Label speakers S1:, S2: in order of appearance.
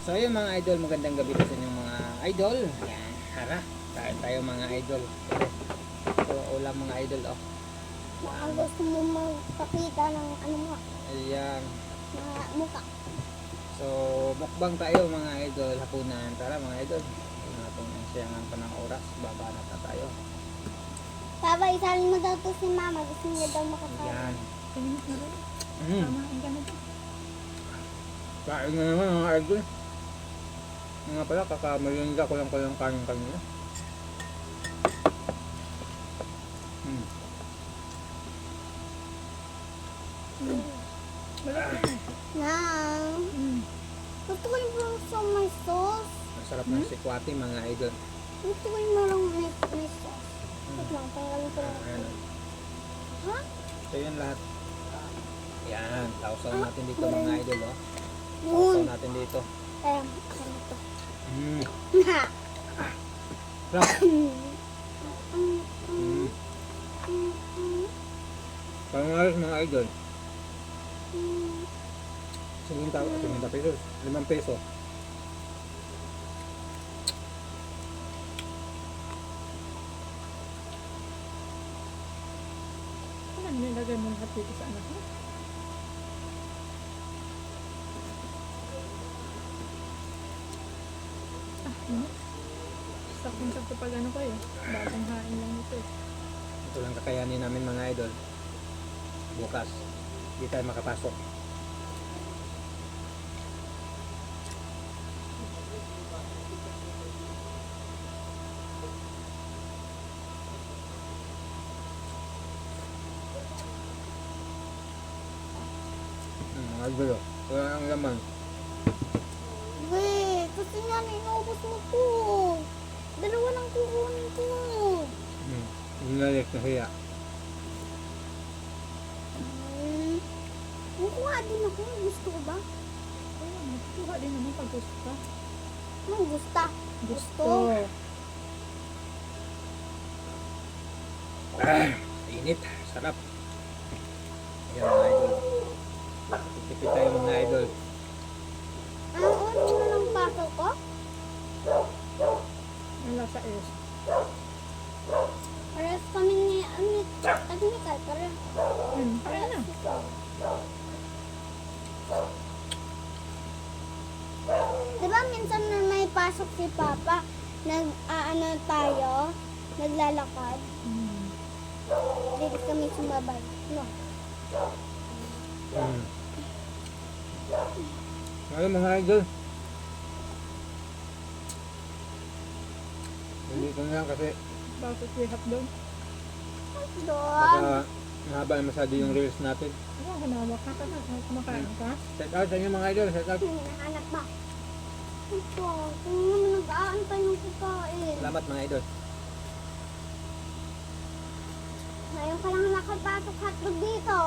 S1: So yun mga idol, magandang gabi po sa inyong mga idol. Ayan, tara, kain tayo mga idol. So ulam mga idol, oh.
S2: Baka gusto mo magpakita ng ano mo,
S1: Ayan.
S2: mga mukha.
S1: So mukbang tayo mga idol, hapunan. Tara mga idol, hindi natin ang siyangan pa ng oras, baba na tayo.
S2: Papa, isalin mo daw to si mama. Gusto niya daw makasama.
S1: Ayan.
S3: Tingin na rin. Tamain ka na to.
S1: Kain na naman mga idol. Nga pala, kakamalinda ko lang yung kanin kanina.
S3: Malaki na.
S2: Nang, gusto ko yung parang sa may sauce.
S1: Masarap ng sikwati mga idol.
S2: Gusto ko yung marang may sauce. Wait lang, tanggalin ko lang.
S1: Ayan.
S2: Ha?
S1: So yun lahat. Ayan, lausaw natin dito mga idol, oh.
S2: Yun.
S1: Lausaw natin dito.
S2: Ano to? Ha?
S1: Sarap. Pangalas mga idol. 50 pesos. 5 peso.
S3: Ano nilagay mo lahat dito sa anak mo? Ano? Sakong-sakto pag ano kayo. Bagong hain lang ito eh.
S1: Ito lang kakayanin namin mga idol. Bukas, hindi tayo makapasok. Mga idol, oh. Wala ang laman.
S2: Wait, kasi nga na inaubos mo to. Dalawa lang kukunin ko.
S1: Nalik na hiya.
S2: Kukuha din ako. Gusto ko ba?
S3: Kaya magkuha din naman pag gusto ka.
S2: Anong gusta?
S3: Gusto.
S1: Init, sarap. Ayan mga idol. Tipid tayo mga idol.
S2: Ano oras na lang pasok ko?
S3: Ang lasa is.
S2: Parehas kami ni Amit. At Mikal, parehas.
S3: Kaya na.
S2: Diba minsan na may pasok si Papa, nag-aano tayo, naglalakad, dito kami sumabay. No.
S1: Ano mga idol? Hindi ko na lang kasi
S3: Bakit we have doon?
S2: Doon.
S1: baka mahaba na masyado yung reels natin.
S3: Ano, hanawak ka ka na. Kumakain ka?
S1: Shout out sa inyo mga idol, shout out.
S2: Hinahanap ba? Ito, kung naman nag-aantay ng pagkain.
S1: Salamat mga idol.
S2: Ngayon ka lang nakapasok hotdog dito.